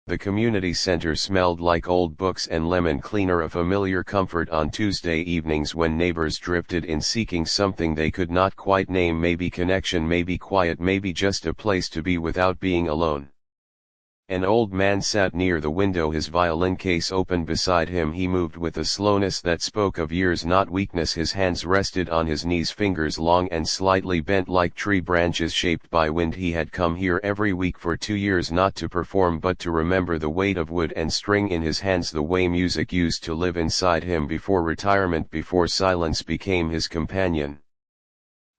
The community center smelled like old books and lemon cleaner, a familiar comfort on Tuesday evenings when neighbors drifted in seeking something they could not quite name, maybe connection, maybe quiet, maybe just a place to be without being alone. An old man sat near the window, his violin case open beside him. He moved with a slowness that spoke of years, not weakness. His hands rested on his knees, fingers long and slightly bent like tree branches shaped by wind. He had come here every week for 2 years, not to perform but to remember the weight of wood and string in his hands, the way music used to live inside him before retirement, before silence became his companion.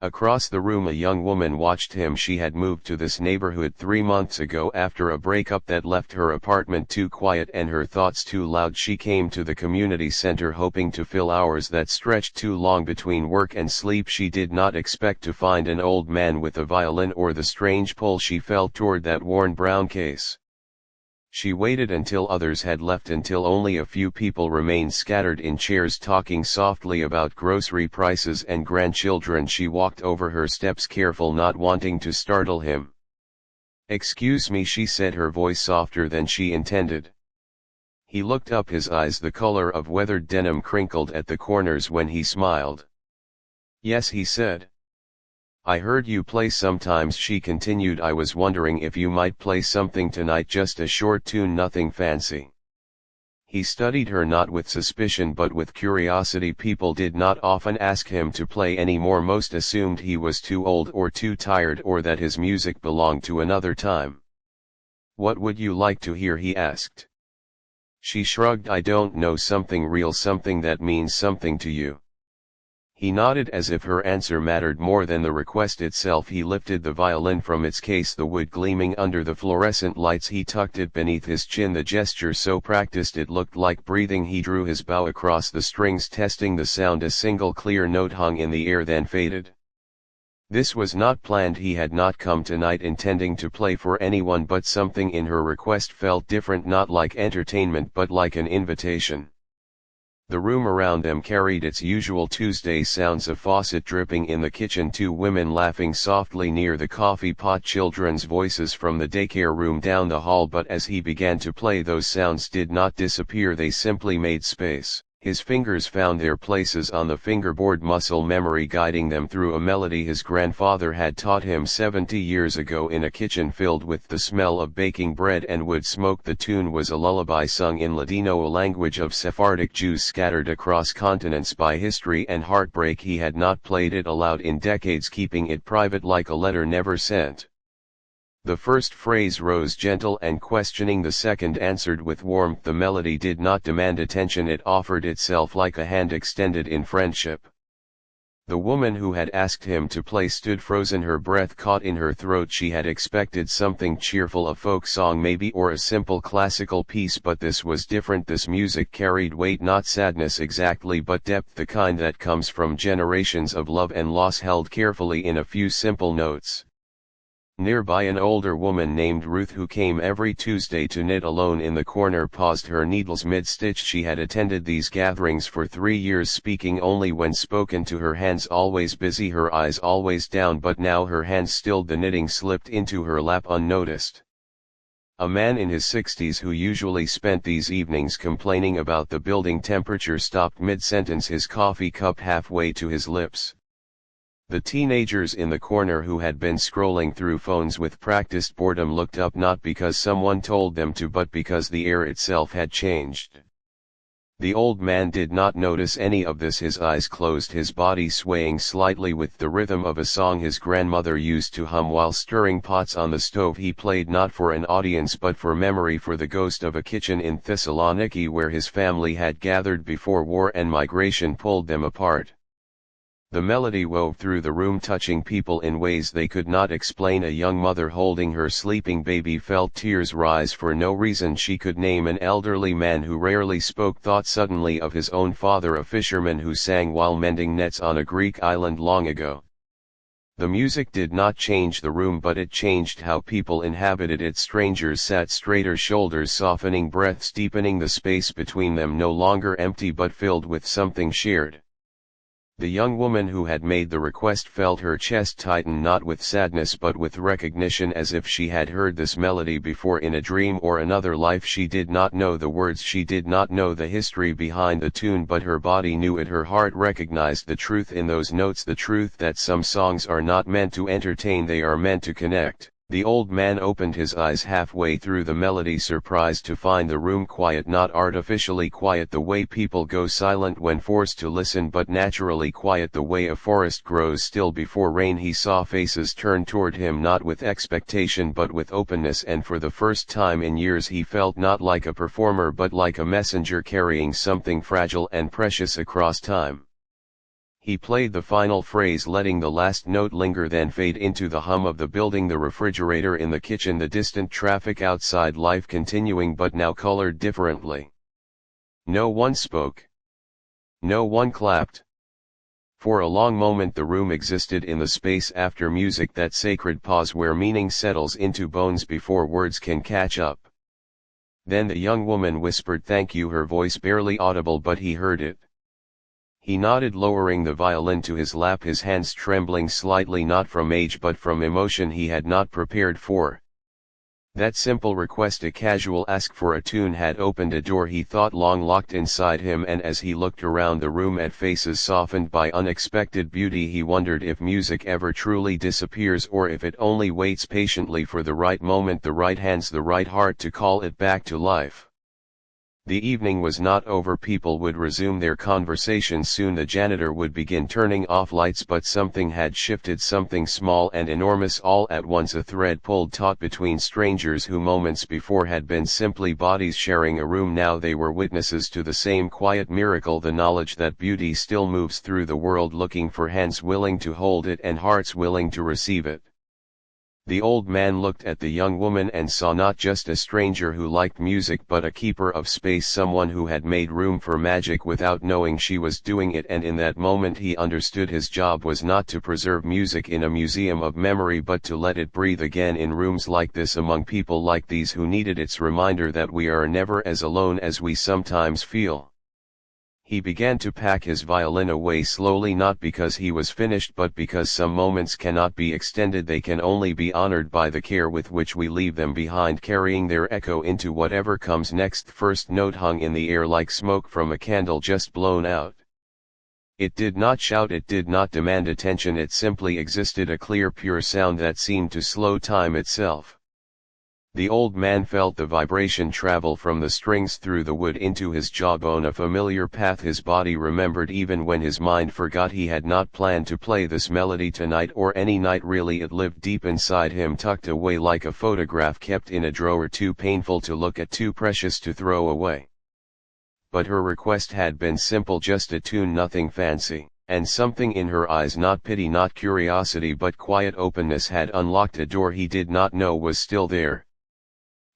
Across the room a young woman watched him. She had moved to this neighborhood 3 months ago after a breakup that left her apartment too quiet and her thoughts too loud. She came to the community center hoping to fill hours that stretched too long between work and sleep. She did not expect to find an old man with a violin or the strange pull she felt toward that worn brown case. She waited until others had left, until only a few people remained scattered in chairs talking softly about grocery prices and grandchildren. She walked over her steps, careful not wanting to startle him. "Excuse me," she said, her voice softer than she intended. He looked up, his eyes the color of weathered denim, crinkled at the corners when he smiled. "Yes," he said. "I heard you play sometimes," she continued. "I was wondering if you might play something tonight, just a short tune, nothing fancy." He studied her, not with suspicion but with curiosity. People did not often ask him to play anymore. Most assumed he was too old or too tired, or that his music belonged to another time. "What would you like to hear?" he asked. She shrugged. "I don't know, something real, something that means something to you." He nodded as if her answer mattered more than the request itself. He lifted the violin from its case, the wood gleaming under the fluorescent lights. He tucked it beneath his chin, the gesture so practiced it looked like breathing. He drew his bow across the strings, testing the sound. A single clear note hung in the air, then faded. This was not planned. He had not come tonight intending to play for anyone, but something in her request felt different, not like entertainment but like an invitation. The room around them carried its usual Tuesday sounds: a faucet dripping in the kitchen, 2 women laughing softly near the coffee pot, children's voices from the daycare room down the hall. But as he began to play, those sounds did not disappear, they simply made space. His fingers found their places on the fingerboard, muscle memory guiding them through a melody his grandfather had taught him 70 years ago in a kitchen filled with the smell of baking bread and wood smoke. The tune was a lullaby sung in Ladino, a language of Sephardic Jews scattered across continents by history and heartbreak. He had not played it aloud in decades, keeping it private like a letter never sent. The first phrase rose gentle and questioning, the second answered with warmth. The melody did not demand attention, it offered itself like a hand extended in friendship. The woman who had asked him to play stood frozen, her breath caught in her throat. She had expected something cheerful, a folk song maybe, or a simple classical piece, but this was different. This music carried weight, not sadness exactly, but depth, the kind that comes from generations of love and loss held carefully in a few simple notes. Nearby an older woman named Ruth, who came every Tuesday to knit alone in the corner, paused her needles mid-stitch. She had attended these gatherings for 3 years, speaking only when spoken to, her hands always busy, her eyes always down, but now her hands stilled, the knitting slipped into her lap unnoticed. A man in his 60s who usually spent these evenings complaining about the building temperature stopped mid-sentence, his coffee cup halfway to his lips. The teenagers in the corner, who had been scrolling through phones with practiced boredom, looked up, not because someone told them to but because the air itself had changed. The old man did not notice any of this, his eyes closed, his body swaying slightly with the rhythm of a song his grandmother used to hum while stirring pots on the stove. He played not for an audience but for memory, for the ghost of a kitchen in Thessaloniki where his family had gathered before war and migration pulled them apart. The melody wove through the room, touching people in ways they could not explain. A young mother holding her sleeping baby felt tears rise for no reason she could name. An elderly man who rarely spoke thought suddenly of his own father, a fisherman who sang while mending nets on a Greek island long ago. The music did not change the room, but it changed how people inhabited it. Strangers sat straighter, shoulders softening, breaths deepening, the space between them no longer empty but filled with something shared. The young woman who had made the request felt her chest tighten, not with sadness but with recognition, as if she had heard this melody before in a dream or another life. She did not know the words, she did not know the history behind the tune, but her body knew it. Her heart recognized the truth in those notes, the truth that some songs are not meant to entertain, they are meant to connect. The old man opened his eyes halfway through the melody, surprised to find the room quiet, not artificially quiet the way people go silent when forced to listen, but naturally quiet the way a forest grows still before rain. He saw faces turn toward him, not with expectation but with openness, and for the first time in years he felt not like a performer but like a messenger carrying something fragile and precious across time. He played the final phrase, letting the last note linger, then fade into the hum of the building, the refrigerator in the kitchen, the distant traffic outside, life continuing but now colored differently. No one spoke. No one clapped. For a long moment the room existed in the space after music, that sacred pause where meaning settles into bones before words can catch up. Then the young woman whispered, "Thank you," her voice barely audible, but he heard it. He nodded, lowering the violin to his lap, his hands trembling slightly, not from age but from emotion he had not prepared for. That simple request, a casual ask for a tune, had opened a door he thought long locked inside him, and as he looked around the room at faces softened by unexpected beauty, he wondered if music ever truly disappears, or if it only waits patiently for the right moment, the right hands, the right heart to call it back to life. The evening was not over. People would resume their conversations soon. The janitor would begin turning off lights, but something had shifted, something small and enormous all at once, a thread pulled taut between strangers who moments before had been simply bodies sharing a room. Now they were witnesses to the same quiet miracle, the knowledge that beauty still moves through the world, looking for hands willing to hold it and hearts willing to receive it. The old man looked at the young woman and saw not just a stranger who liked music but a keeper of space, someone who had made room for magic without knowing she was doing it, and in that moment he understood his job was not to preserve music in a museum of memory but to let it breathe again in rooms like this, among people like these who needed its reminder that we are never as alone as we sometimes feel. He began to pack his violin away slowly, not because he was finished but because some moments cannot be extended, they can only be honored by the care with which we leave them behind, carrying their echo into whatever comes next. The first note hung in the air like smoke from a candle just blown out. It did not shout, it did not demand attention, it simply existed, a clear, pure sound that seemed to slow time itself. The old man felt the vibration travel from the strings through the wood into his jawbone, a familiar path his body remembered even when his mind forgot. He had not planned to play this melody tonight or any night really, it lived deep inside him, tucked away like a photograph kept in a drawer, too painful to look at, too precious to throw away. But her request had been simple, just a tune, nothing fancy, and something in her eyes, not pity, not curiosity, but quiet openness, had unlocked a door he did not know was still there.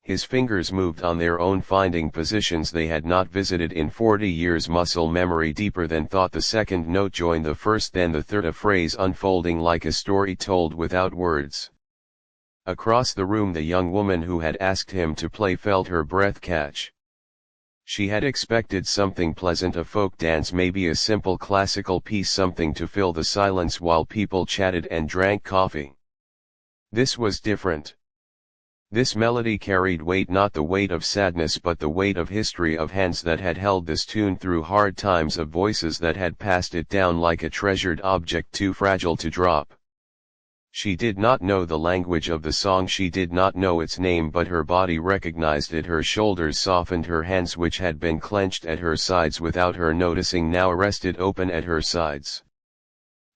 His fingers moved on their own, finding positions they had not visited in 40 years, muscle memory deeper than thought. The second note joined the first, then the third, a phrase unfolding like a story told without words. Across the room the young woman who had asked him to play felt her breath catch. She had expected something pleasant, a folk dance, maybe a simple classical piece, something to fill the silence while people chatted and drank coffee. This was different. This melody carried weight, not the weight of sadness but the weight of history, of hands that had held this tune through hard times, of voices that had passed it down like a treasured object too fragile to drop. She did not know the language of the song, she did not know its name, but her body recognized it. Her shoulders softened, her hands which had been clenched at her sides without her noticing now rested open at her sides.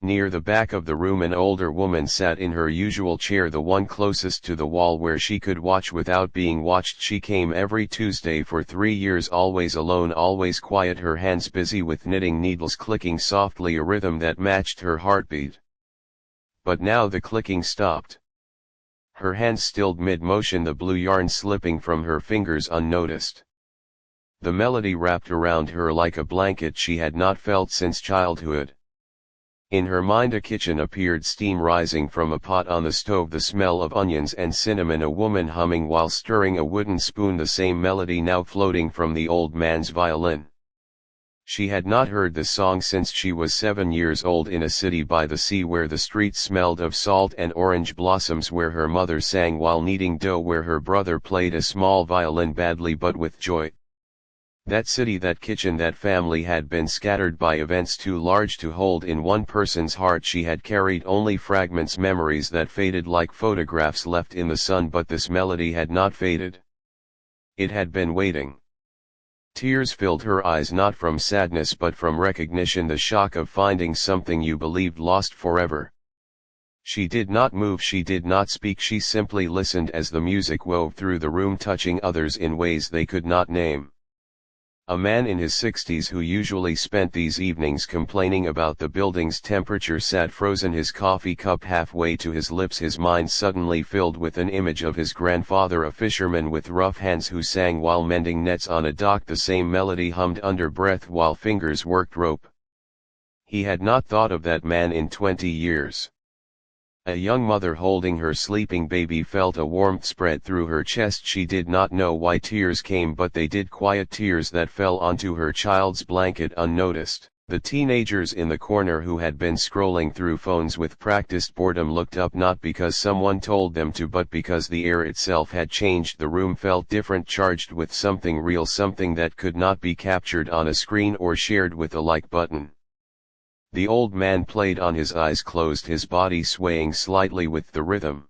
Near the back of the room an older woman sat in her usual chair, the one closest to the wall where she could watch without being watched. She came every Tuesday for 3 years, always alone, always quiet, her hands busy with knitting needles clicking softly, a rhythm that matched her heartbeat. But now the clicking stopped. Her hands stilled mid-motion, the blue yarn slipping from her fingers unnoticed. The melody wrapped around her like a blanket she had not felt since childhood. In her mind a kitchen appeared, steam rising from a pot on the stove, the smell of onions and cinnamon, a woman humming while stirring a wooden spoon, the same melody now floating from the old man's violin. She had not heard the song since she was 7 years old in a city by the sea where the streets smelled of salt and orange blossoms, where her mother sang while kneading dough, where her brother played a small violin badly but with joy. That city, that kitchen, that family had been scattered by events too large to hold in one person's heart. She had carried only fragments, memories that faded like photographs left in the sun, but this melody had not faded. It had been waiting. Tears filled her eyes, not from sadness but from recognition, the shock of finding something you believed lost forever. She did not move, she did not speak, she simply listened as the music wove through the room, touching others in ways they could not name. A man in his 60s who usually spent these evenings complaining about the building's temperature sat frozen, his coffee cup halfway to his lips, his mind suddenly filled with an image of his grandfather, a fisherman with rough hands who sang while mending nets on a dock, the same melody hummed under breath while fingers worked rope. He had not thought of that man in 20 years. A young mother holding her sleeping baby felt a warmth spread through her chest. She did not know why tears came, but they did, quiet tears that fell onto her child's blanket unnoticed. The teenagers in the corner who had been scrolling through phones with practiced boredom looked up, not because someone told them to but because the air itself had changed. The room felt different, charged with something real, something that could not be captured on a screen or shared with a like button. The old man played on, his eyes closed, his body swaying slightly with the rhythm.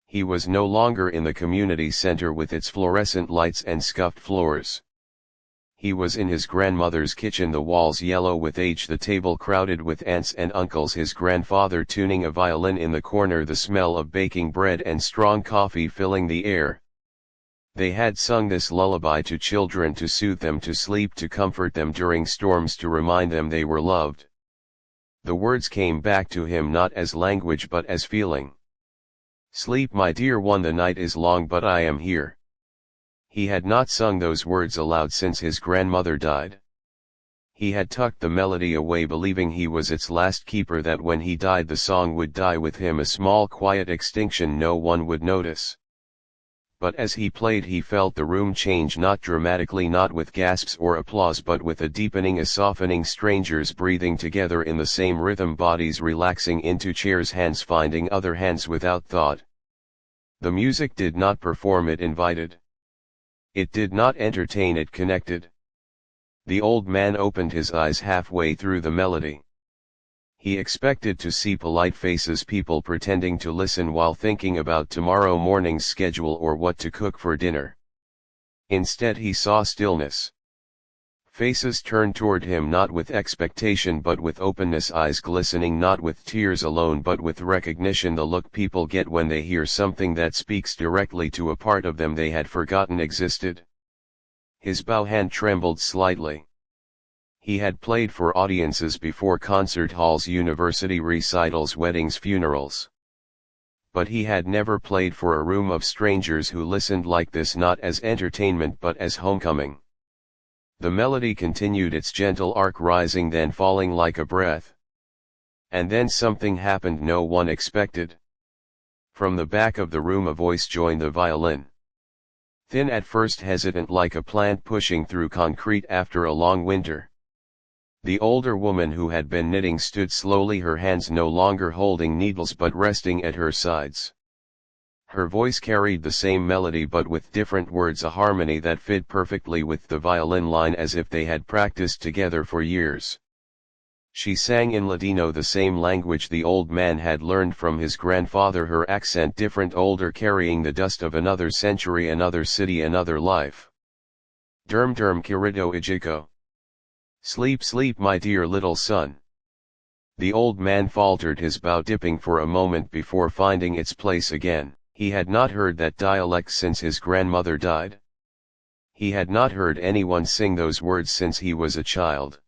He was no longer in the community center with its fluorescent lights and scuffed floors. He was in his grandmother's kitchen, the walls yellow with age, the table crowded with aunts and uncles, his grandfather tuning a violin in the corner, the smell of baking bread and strong coffee filling the air. They had sung this lullaby to children to soothe them to sleep, to comfort them during storms, to remind them they were loved. The words came back to him not as language but as feeling. "Sleep, my dear one, the night is long but I am here." He had not sung those words aloud since his grandmother died. He had tucked the melody away, believing he was its last keeper, that when he died the song would die with him, a small quiet extinction no one would notice. But as he played he felt the room change, not dramatically, not with gasps or applause, but with a deepening, a softening, strangers breathing together in the same rhythm, bodies relaxing into chairs, hands finding other hands without thought. The music did not perform, it invited. It did not entertain, it connected. The old man opened his eyes halfway through the melody. He expected to see polite faces, people pretending to listen while thinking about tomorrow morning's schedule or what to cook for dinner. Instead he saw stillness. Faces turned toward him not with expectation but with openness, eyes glistening not with tears alone but with recognition, the look people get when they hear something that speaks directly to a part of them they had forgotten existed. His bow hand trembled slightly. He had played for audiences before, concert halls, university recitals, weddings, funerals. But he had never played for a room of strangers who listened like this, not as entertainment but as homecoming. The melody continued its gentle arc, rising then falling like a breath. And then something happened no one expected. From the back of the room a voice joined the violin. Thin at first, hesitant like a plant pushing through concrete after a long winter. The older woman who had been knitting stood slowly, her hands no longer holding needles but resting at her sides. Her voice carried the same melody but with different words, a harmony that fit perfectly with the violin line as if they had practiced together for years. She sang in Ladino, the same language the old man had learned from his grandfather, her accent different, older, carrying the dust of another century, another city, another life. Derm derm querido Ijico. Sleep, sleep, my dear little son. The old man faltered, his bow dipping for a moment before finding its place again. He had not heard that dialect since his grandmother died. He had not heard anyone sing those words since he was a child.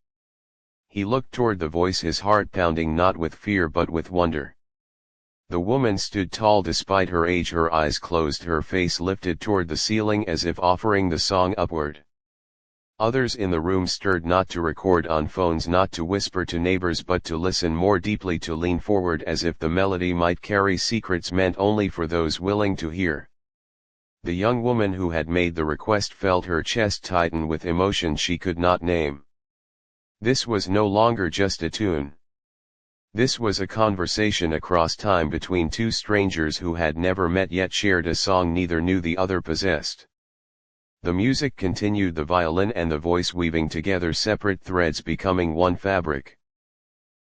He looked toward the voice, his heart pounding not with fear but with wonder. The woman stood tall despite her age, her eyes closed, her face lifted toward the ceiling as if offering the song upward. Others in the room stirred, not to record on phones, not to whisper to neighbors but to listen more deeply, to lean forward as if the melody might carry secrets meant only for those willing to hear. The young woman who had made the request felt her chest tighten with emotion she could not name. This was no longer just a tune. This was a conversation across time between two strangers who had never met yet shared a song neither knew the other possessed. The music continued, the violin and the voice weaving together separate threads becoming one fabric.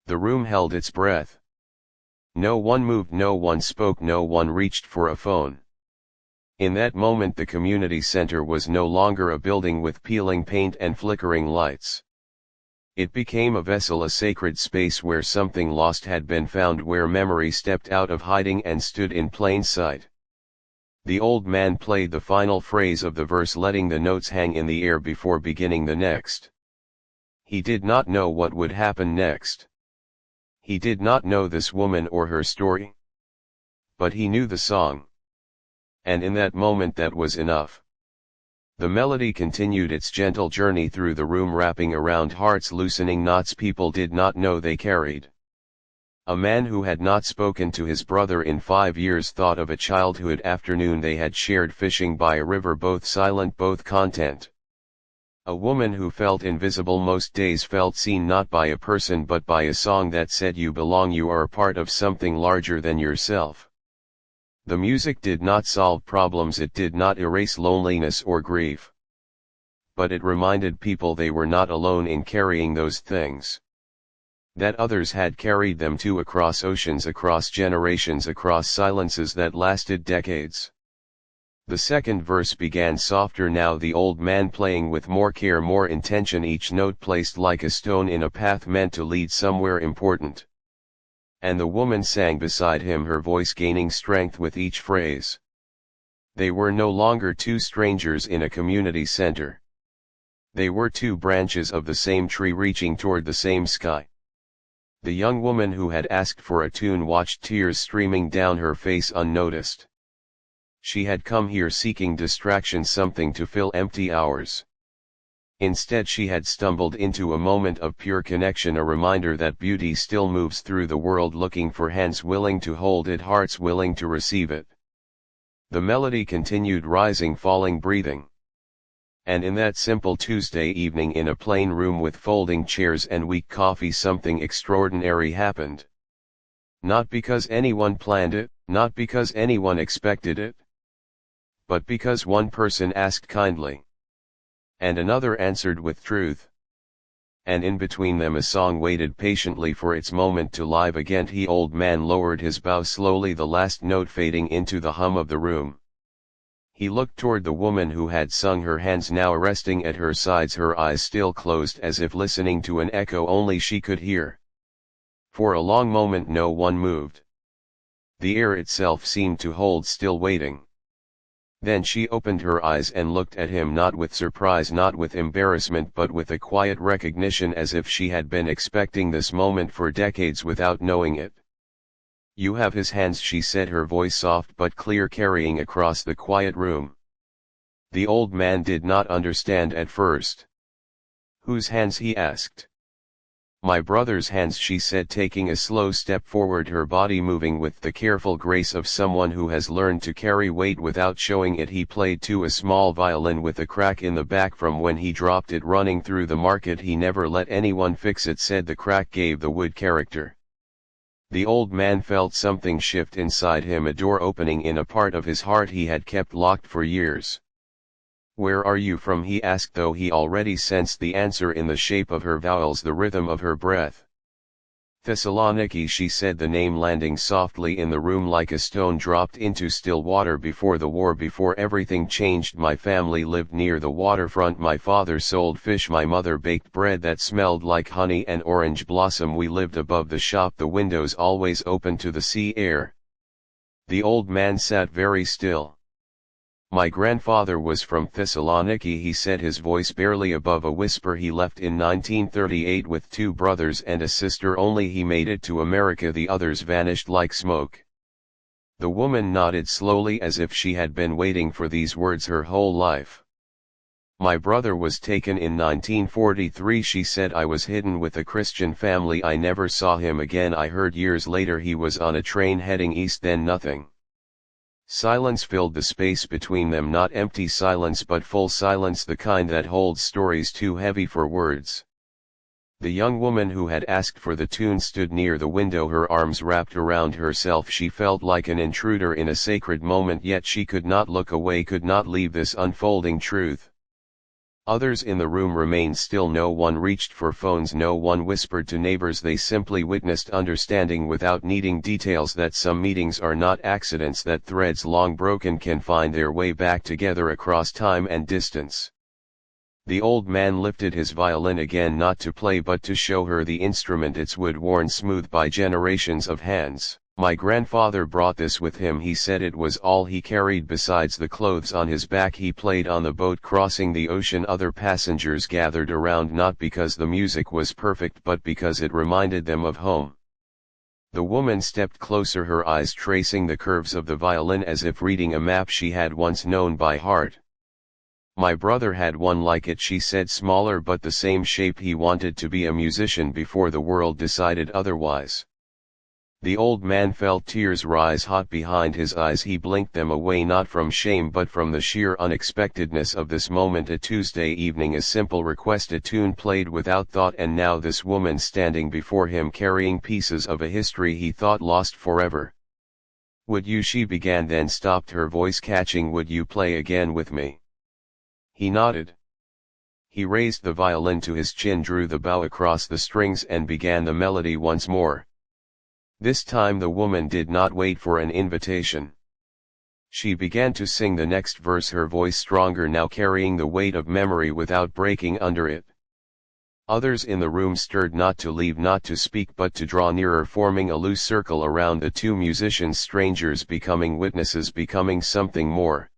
The room held its breath. No one moved, no one spoke, no one reached for a phone. In that moment the community center was no longer a building with peeling paint and flickering lights. It became a vessel, a sacred space where something lost had been found, where memory stepped out of hiding and stood in plain sight. The old man played the final phrase of the verse, letting the notes hang in the air before beginning the next. He did not know what would happen next. He did not know this woman or her story. But he knew the song. And in that moment that was enough. The melody continued its gentle journey through the room, wrapping around hearts, loosening knots people did not know they carried. A man who had not spoken to his brother in 5 years thought of a childhood afternoon they had shared fishing by a river, both silent, both content. A woman who felt invisible most days felt seen, not by a person but by a song that said you belong, you are a part of something larger than yourself. The music did not solve problems, it did not erase loneliness or grief. But it reminded people they were not alone in carrying those things. That others had carried them too, across oceans, across generations, across silences that lasted decades. The second verse began softer now, the old man playing with more care, more intention, each note placed like a stone in a path meant to lead somewhere important. And the woman sang beside him, her voice gaining strength with each phrase. They were no longer two strangers in a community center. They were two branches of the same tree reaching toward the same sky. The young woman who had asked for a tune watched tears streaming down her face unnoticed. She had come here seeking distraction, something to fill empty hours. Instead she had stumbled into a moment of pure connection, a reminder that beauty still moves through the world, looking for hands willing to hold it, hearts willing to receive it. The melody continued, rising, falling, breathing. And in that simple Tuesday evening, in a plain room with folding chairs and weak coffee, something extraordinary happened. Not because anyone planned it, not because anyone expected it, but because one person asked kindly. And another answered with truth. And in between them a song waited patiently for its moment to live again. The old man lowered his bow slowly, the last note fading into the hum of the room. He looked toward the woman who had sung, her hands now resting at her sides, her eyes still closed as if listening to an echo only she could hear. For a long moment no one moved. The air itself seemed to hold still, waiting. Then she opened her eyes and looked at him, not with surprise, not with embarrassment, but with a quiet recognition, as if she had been expecting this moment for decades without knowing it. "You have his hands," she said, her voice soft but clear, carrying across the quiet room. The old man did not understand at first. "Whose hands?" he asked. "My brother's hands," she said, taking a slow step forward, her body moving with the careful grace of someone who has learned to carry weight without showing it. He played too, a small violin with a crack in the back from when he dropped it running through the market. "He never let anyone fix it," said. The crack gave the wood character. The old man felt something shift inside him, a door opening in a part of his heart he had kept locked for years. "Where are you from?" he asked, though he already sensed the answer in the shape of her vowels, the rhythm of her breath. "Thessaloniki," she said, the name landing softly in the room like a stone dropped into still water. "Before the war, before everything changed, my family lived near the waterfront. My father sold fish, my mother baked bread that smelled like honey and orange blossom. We lived above the shop, the windows always open to the sea air." The old man sat very still. "My grandfather was from Thessaloniki," he said, his voice barely above a whisper. "He left in 1938 with 2 brothers and a sister, only he made it to America. The others vanished like smoke." The woman nodded slowly, as if she had been waiting for these words her whole life. "My brother was taken in 1943, she said. "I was hidden with a Christian family. I never saw him again. I heard years later he was on a train heading east, then nothing." Silence filled the space between them, not empty silence but full silence, the kind that holds stories too heavy for words. The young woman who had asked for the tune stood near the window, her arms wrapped around herself. She felt like an intruder in a sacred moment, yet she could not look away, could not leave this unfolding truth. Others in the room remained still. No one reached for phones, no one whispered to neighbors. They simply witnessed, understanding without needing details that some meetings are not accidents, that threads long broken can find their way back together across time and distance. The old man lifted his violin again, not to play but to show her the instrument, its wood worn smooth by generations of hands. My grandfather brought this with him, he said. It was all he carried besides the clothes on his back. He played on the boat crossing the ocean. Other passengers gathered around, not because the music was perfect but because it reminded them of home. The woman stepped closer, her eyes tracing the curves of the violin as if reading a map she had once known by heart. My brother had one like it, she said, smaller but the same shape. He wanted to be a musician before the world decided otherwise. The old man felt tears rise hot behind his eyes. He blinked them away, not from shame but from the sheer unexpectedness of this moment. A Tuesday evening, a simple request, a tune played without thought, and now this woman standing before him carrying pieces of a history he thought lost forever. Would you, she began, then stopped, her voice catching. Would you play again with me? He nodded. He raised the violin to his chin, drew the bow across the strings and began the melody once more. This time the woman did not wait for an invitation. She began to sing the next verse, her voice stronger now, carrying the weight of memory without breaking under it. Others in the room stirred, not to leave, not to speak, but to draw nearer, forming a loose circle around the two musicians, strangers becoming witnesses, becoming something more.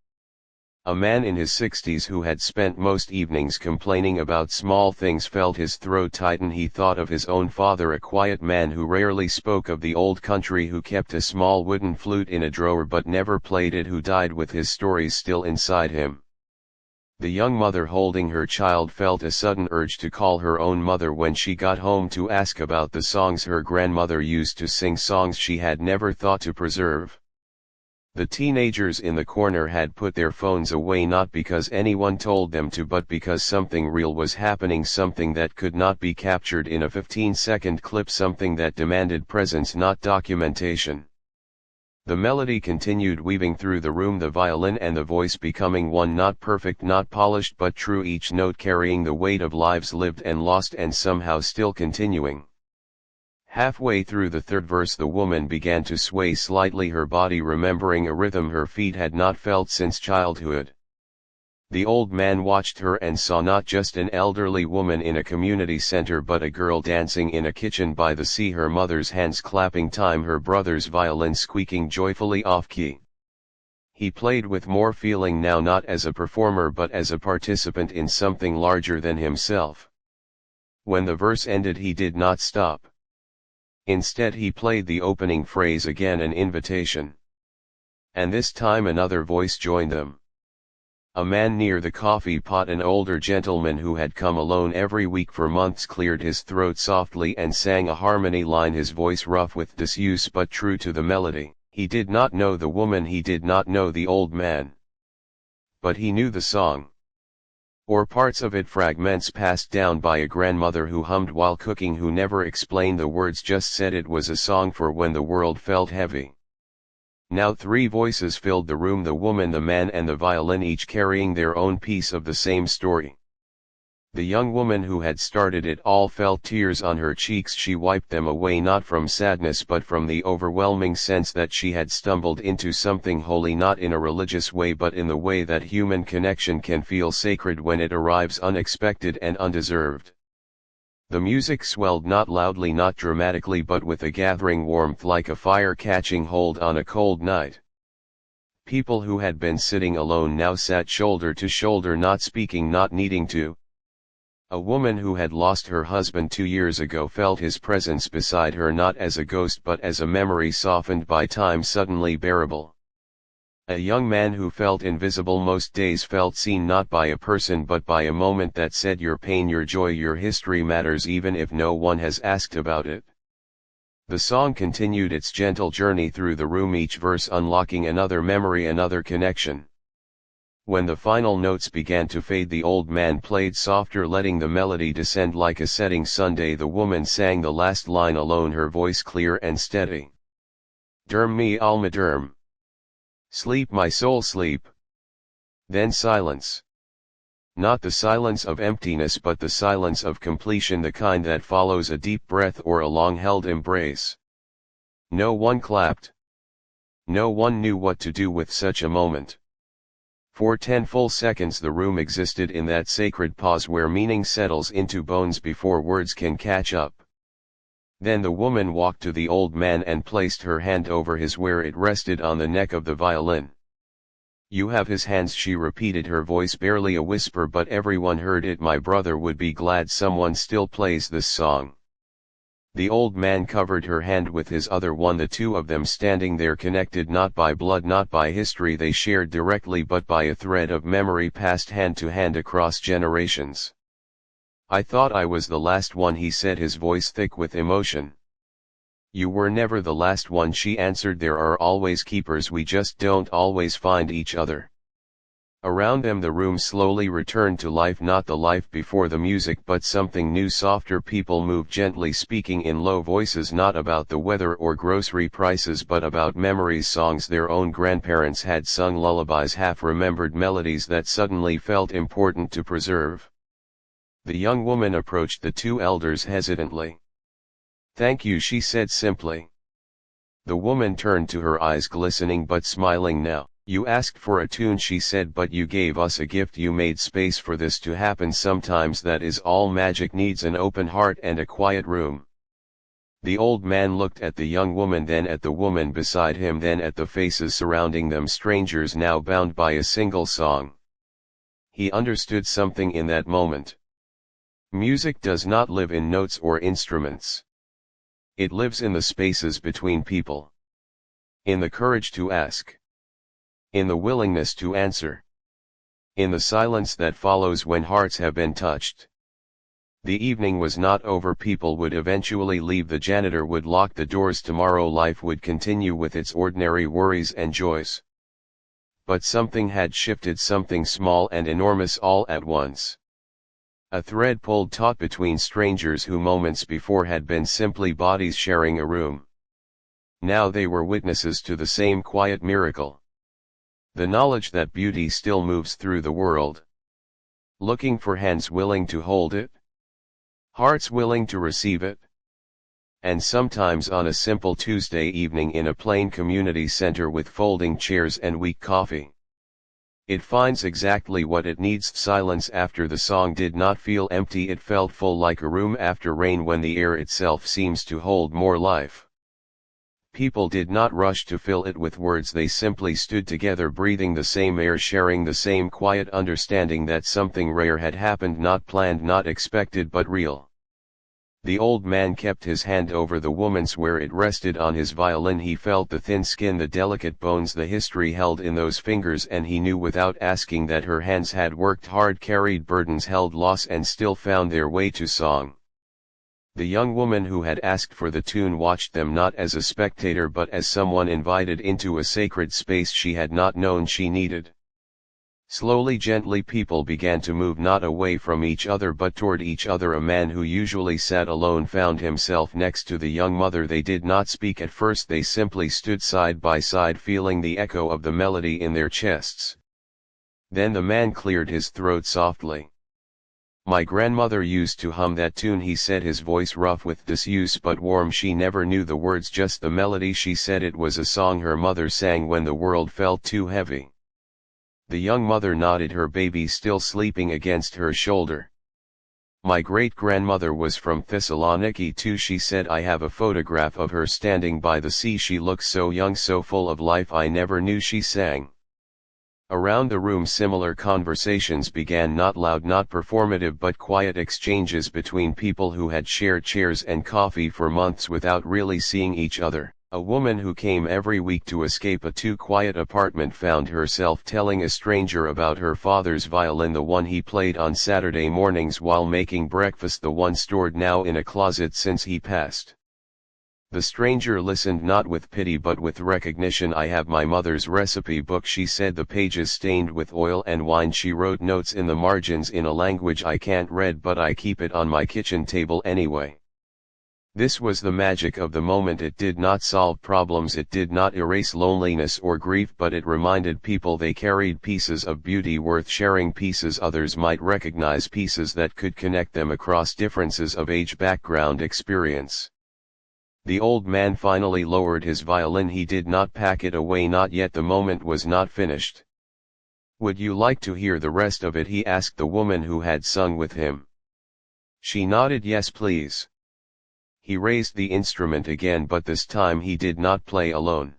A man in his 60s who had spent most evenings complaining about small things felt his throat tighten. He thought of his own father, a quiet man who rarely spoke, of the old country who kept a small wooden flute in a drawer but never played it, who died with his stories still inside him. The young mother holding her child felt a sudden urge to call her own mother when she got home, to ask about the songs her grandmother used to sing, songs she had never thought to preserve. The teenagers in the corner had put their phones away, not because anyone told them to but because something real was happening, something that could not be captured in a 15-second clip, something that demanded presence, not documentation. The melody continued weaving through the room, the violin and the voice becoming one, not perfect, not polished but true, each note carrying the weight of lives lived and lost and somehow still continuing. Halfway through the third verse the woman began to sway slightly, her body remembering a rhythm her feet had not felt since childhood. The old man watched her and saw not just an elderly woman in a community center but a girl dancing in a kitchen by the sea, her mother's hands clapping time, her brother's violin squeaking joyfully off key. He played with more feeling now, not as a performer but as a participant in something larger than himself. When the verse ended he did not stop. Instead he played the opening phrase again, an invitation. And this time another voice joined them. A man near the coffee pot, an older gentleman who had come alone every week for months, cleared his throat softly and sang a harmony line, his voice rough with disuse but true to the melody. He did not know the woman, he did not know the old man. But he knew the song. Or parts of it, fragments passed down by a grandmother who hummed while cooking, who never explained the words, just said it was a song for when the world felt heavy. Now three voices filled the room, the woman, the man and the violin, each carrying their own piece of the same story. The young woman who had started it all felt tears on her cheeks. She wiped them away, not from sadness but from the overwhelming sense that she had stumbled into something holy, not in a religious way but in the way that human connection can feel sacred when it arrives unexpected and undeserved. The music swelled, not loudly, not dramatically, but with a gathering warmth, like a fire catching hold on a cold night. People who had been sitting alone now sat shoulder to shoulder, not speaking, not needing to. A woman who had lost her husband 2 years ago felt his presence beside her, not as a ghost but as a memory softened by time, suddenly bearable. A young man who felt invisible most days felt seen, not by a person but by a moment that said your pain, your joy, your history matters even if no one has asked about it. The song continued its gentle journey through the room, each verse unlocking another memory, another connection. When the final notes began to fade, the old man played softer, letting the melody descend like a setting Sunday. The woman sang the last line alone, her voice clear and steady. Derm me alma derm. Sleep my soul sleep. Then silence. Not the silence of emptiness, but the silence of completion, the kind that follows a deep breath or a long-held embrace. No one clapped. No one knew what to do with such a moment. For 10 full seconds the room existed in that sacred pause where meaning settles into bones before words can catch up. Then the woman walked to the old man and placed her hand over his where it rested on the neck of the violin. You have his hands, she repeated, her voice barely a whisper, but everyone heard it. My brother would be glad someone still plays this song. The old man covered her hand with his other one, the two of them standing there connected not by blood, not by history they shared directly, but by a thread of memory passed hand to hand across generations. I thought I was the last one, he said, his voice thick with emotion. You were never the last one, she answered. There are always keepers, we just don't always find each other. Around them the room slowly returned to life, not the life before the music, but something new, softer. People moved gently, speaking in low voices, not about the weather or grocery prices, but about memories, songs their own grandparents had sung, lullabies, half-remembered melodies that suddenly felt important to preserve. The young woman approached the two elders hesitantly. Thank you, she said simply. The woman turned to her, eyes glistening but smiling now. You asked for a tune, she said, but you gave us a gift. You made space for this to happen. Sometimes that is all magic needs, an open heart and a quiet room. The old man looked at the young woman, then at the woman beside him, then at the faces surrounding them, strangers now bound by a single song. He understood something in that moment. Music does not live in notes or instruments. It lives in the spaces between people. In the courage to ask. In the willingness to answer. In the silence that follows when hearts have been touched. The evening was not over. People would eventually leave. The janitor would lock the doors. Tomorrow life would continue with its ordinary worries and joys. But something had shifted, something small and enormous all at once. A thread pulled taut between strangers who moments before had been simply bodies sharing a room. Now they were witnesses to the same quiet miracle. The knowledge that beauty still moves through the world. Looking for hands willing to hold it. Hearts willing to receive it. And sometimes on a simple Tuesday evening in a plain community center with folding chairs and weak coffee. It finds exactly what it needs. Silence after the song did not feel empty, it felt full, like a room after rain when the air itself seems to hold more life. People did not rush to fill it with words, they simply stood together, breathing the same air, sharing the same quiet understanding that something rare had happened, not planned, not expected, but real. The old man kept his hand over the woman's where it rested on his violin. He felt the thin skin, the delicate bones, the history held in those fingers, and he knew without asking that her hands had worked hard, carried burdens, held loss, and still found their way to song. The young woman who had asked for the tune watched them not as a spectator but as someone invited into a sacred space she had not known she needed. Slowly, gently, people began to move, not away from each other but toward each other. A man who usually sat alone found himself next to the young mother. They did not speak at first, they simply stood side by side, feeling the echo of the melody in their chests. Then the man cleared his throat softly. My grandmother used to hum that tune, he said, his voice rough with disuse but warm. She never knew the words, just the melody. She said it was a song her mother sang when the world felt too heavy. The young mother nodded, her baby still sleeping against her shoulder. My great-grandmother was from Thessaloniki too, she said. I have a photograph of her standing by the sea. She looks so young, so full of life. I never knew, she sang. Around the room similar conversations began, not loud, not performative, but quiet exchanges between people who had shared chairs and coffee for months without really seeing each other. A woman who came every week to escape a too quiet apartment found herself telling a stranger about her father's violin, the one he played on Saturday mornings while making breakfast, the one stored now in a closet since he passed. The stranger listened not with pity but with recognition. "I have my mother's recipe book," she said, "the pages stained with oil and wine. She wrote notes in the margins in a language I can't read, but I keep it on my kitchen table anyway." This was the magic of the moment. It did not solve problems, it did not erase loneliness or grief, but it reminded people they carried pieces of beauty worth sharing, pieces others might recognize, pieces that could connect them across differences of age, background, experience. The old man finally lowered his violin. He did not pack it away, not yet, the moment was not finished. "Would you like to hear the rest of it?" he asked the woman who had sung with him. She nodded. "Yes, please." He raised the instrument again, but this time he did not play alone.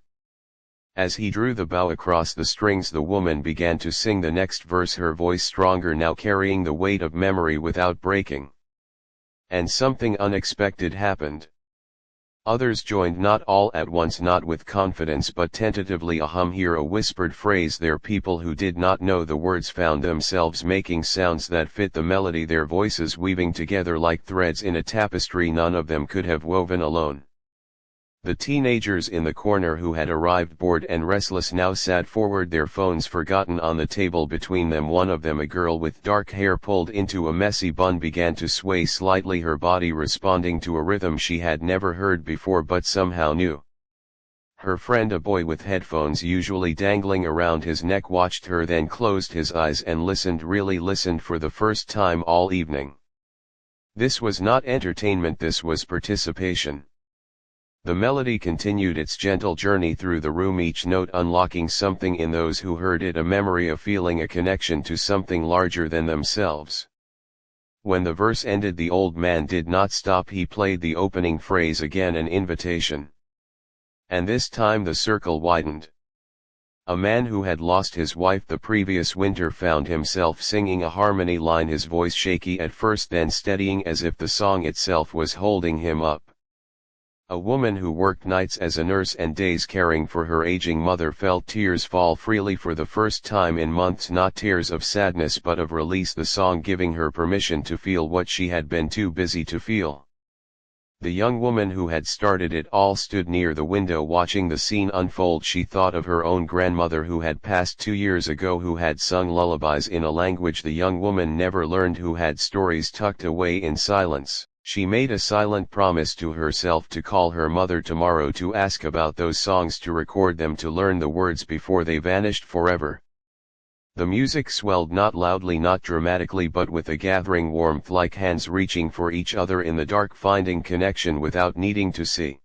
As he drew the bow across the strings, the woman began to sing the next verse, her voice stronger now, carrying the weight of memory without breaking. And something unexpected happened. Others joined, not all at once, not with confidence but tentatively, a hum here, a whispered phrase there. People who did not know the words found themselves making sounds that fit the melody, their voices weaving together like threads in a tapestry none of them could have woven alone. The teenagers in the corner, who had arrived bored and restless, now sat forward, their phones forgotten on the table between them. One of them, a girl with dark hair pulled into a messy bun, began to sway slightly, her body responding to a rhythm she had never heard before but somehow knew. Her friend, a boy with headphones usually dangling around his neck, watched her, then closed his eyes and listened, really listened for the first time all evening. This was not entertainment, this was participation. The melody continued its gentle journey through the room, each note unlocking something in those who heard it, a memory, a feeling, a connection to something larger than themselves. When the verse ended, the old man did not stop. He played the opening phrase again, an invitation. And this time the circle widened. A man who had lost his wife the previous winter found himself singing a harmony line, his voice shaky at first, then steadying as if the song itself was holding him up. A woman who worked nights as a nurse and days caring for her aging mother felt tears fall freely for the first time in months, not tears of sadness but of release, the song giving her permission to feel what she had been too busy to feel. The young woman who had started it all stood near the window watching the scene unfold. She thought of her own grandmother who had passed 2 years ago, who had sung lullabies in a language the young woman never learned, who had stories tucked away in silence. She made a silent promise to herself to call her mother tomorrow, to ask about those songs, to record them, to learn the words before they vanished forever. The music swelled, not loudly, not dramatically, but with a gathering warmth, like hands reaching for each other in the dark, finding connection without needing to see.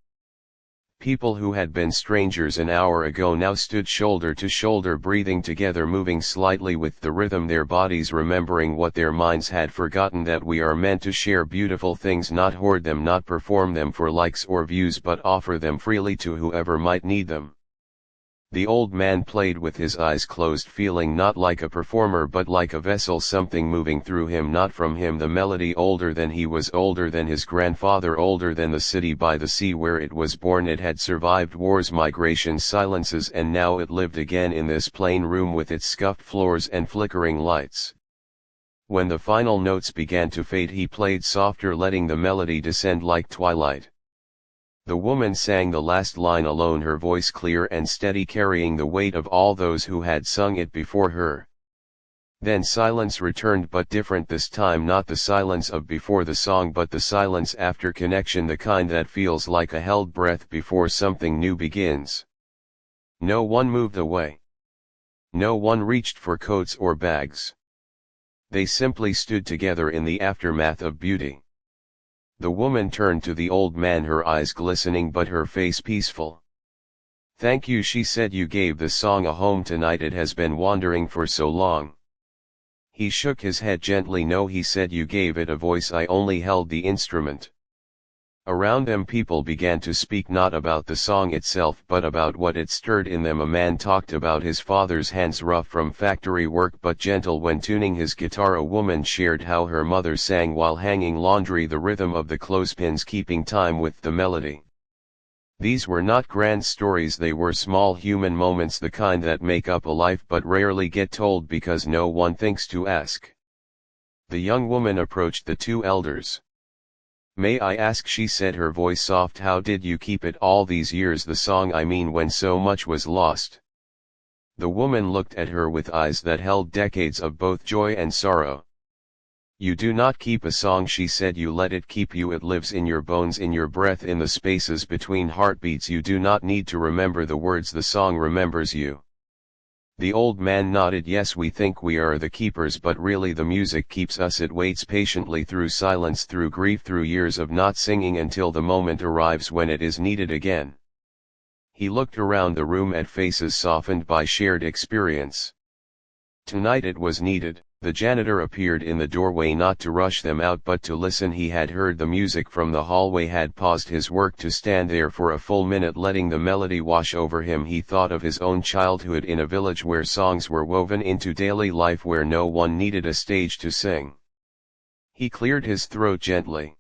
People who had been strangers an hour ago now stood shoulder to shoulder, breathing together, moving slightly with the rhythm, their bodies remembering what their minds had forgotten, that we are meant to share beautiful things, not hoard them, not perform them for likes or views, but offer them freely to whoever might need them. The old man played with his eyes closed, feeling not like a performer but like a vessel, something moving through him, not from him. The melody, older than he was, older than his grandfather, older than the city by the sea where it was born. It had survived wars, migrations, silences, and now it lived again in this plain room with its scuffed floors and flickering lights. When the final notes began to fade, he played softer, letting the melody descend like twilight. The woman sang the last line alone, her voice clear and steady, carrying the weight of all those who had sung it before her. Then silence returned, but different this time, not the silence of before the song but the silence after connection, the kind that feels like a held breath before something new begins. No one moved away. No one reached for coats or bags. They simply stood together in the aftermath of beauty. The woman turned to the old man, her eyes glistening but her face peaceful. "Thank you," she said. "You gave the song a home tonight. It has been wandering for so long." He shook his head gently. "No," he said, "you gave it a voice. I only held the instrument." Around them people began to speak, not about the song itself but about what it stirred in them. A man talked about his father's hands, rough from factory work but gentle when tuning his guitar. A woman shared how her mother sang while hanging laundry, the rhythm of the clothespins keeping time with the melody. These were not grand stories, they were small human moments, the kind that make up a life but rarely get told because no one thinks to ask. The young woman approached the two elders. May I ask, she said, her voice soft, how did you keep it all these years, the song I mean, when so much was lost? The woman looked at her with eyes that held decades of both joy and sorrow. You do not keep a song, she said, you let it keep you. It lives in your bones, in your breath, in the spaces between heartbeats. You do not need to remember the words, the song remembers you. The old man nodded. Yes, we think we are the keepers, but really the music keeps us. It waits patiently through silence, through grief, through years of not singing, until the moment arrives when it is needed again. He looked around the room at faces softened by shared experience. Tonight it was needed. The janitor appeared in the doorway, not to rush them out but to listen. He had heard the music from the hallway, had paused his work to stand there for a full minute, letting the melody wash over him. He thought of his own childhood in a village where songs were woven into daily life, where no one needed a stage to sing. He cleared his throat gently.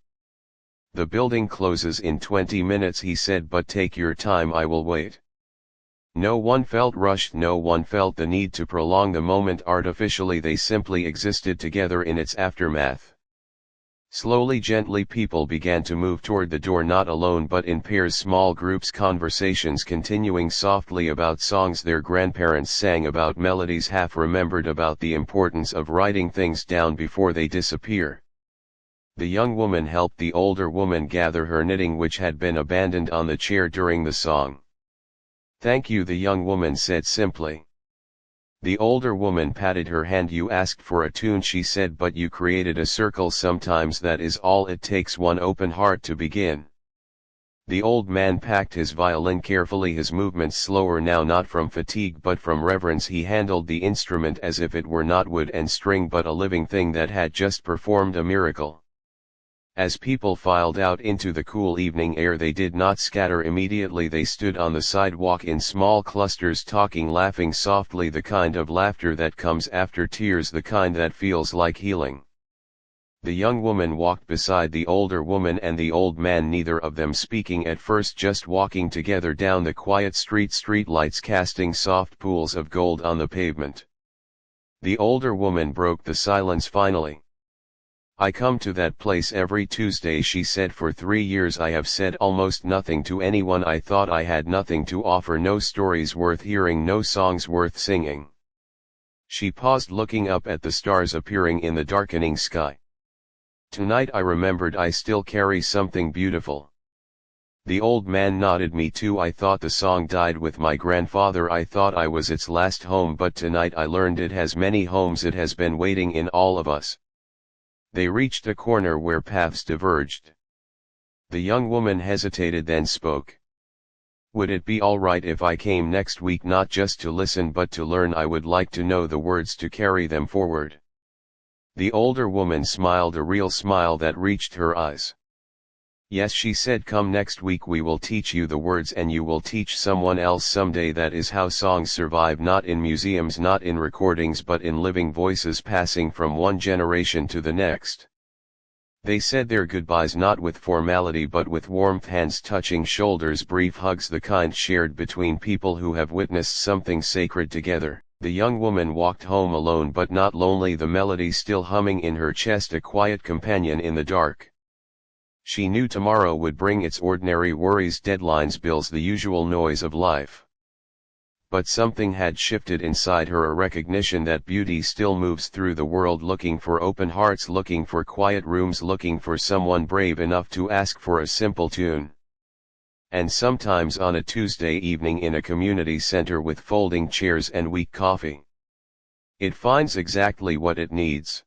The building closes in 20 minutes, he said, but take your time, I will wait. No one felt rushed, no one felt the need to prolong the moment artificially. They simply existed together in its aftermath. Slowly, gently, people began to move toward the door, not alone but in pairs, small groups, conversations continuing softly about songs their grandparents sang, about melodies half remembered, about the importance of writing things down before they disappear. The young woman helped the older woman gather her knitting, which had been abandoned on the chair during the song. Thank you, the young woman said simply. The older woman patted her hand. You asked for a tune, she said, but you created a circle. Sometimes that is all it takes, one open heart to begin. The old man packed his violin carefully, his movements slower now, not from fatigue but from reverence. He handled the instrument as if it were not wood and string but a living thing that had just performed a miracle. As people filed out into the cool evening air, they did not scatter immediately. They stood on the sidewalk in small clusters, talking, laughing softly, the kind of laughter that comes after tears, the kind that feels like healing. The young woman walked beside the older woman and the old man, neither of them speaking at first, just walking together down the quiet street, streetlights casting soft pools of gold on the pavement. The older woman broke the silence finally. I come to that place every Tuesday, she said. For 3 years I have said almost nothing to anyone. I thought I had nothing to offer, no stories worth hearing, no songs worth singing. She paused, looking up at the stars appearing in the darkening sky. Tonight I remembered I still carry something beautiful. The old man nodded. Me too. I thought the song died with my grandfather. I thought I was its last home, but tonight I learned it has many homes. It has been waiting in all of us. They reached a corner where paths diverged. The young woman hesitated, then spoke. Would it be all right if I came next week, not just to listen but to learn? I would like to know the words to carry them forward. The older woman smiled, a real smile that reached her eyes. Yes, she said, come next week. We will teach you the words and you will teach someone else someday. That is how songs survive, not in museums, not in recordings, but in living voices passing from one generation to the next. They said their goodbyes not with formality but with warmth, hands touching shoulders, brief hugs, the kind shared between people who have witnessed something sacred together. The young woman walked home alone but not lonely, the melody still humming in her chest, a quiet companion in the dark. She knew tomorrow would bring its ordinary worries, deadlines, bills, the usual noise of life. But something had shifted inside her, a recognition that beauty still moves through the world, looking for open hearts, looking for quiet rooms, looking for someone brave enough to ask for a simple tune. And sometimes on a Tuesday evening in a community center with folding chairs and weak coffee, it finds exactly what it needs.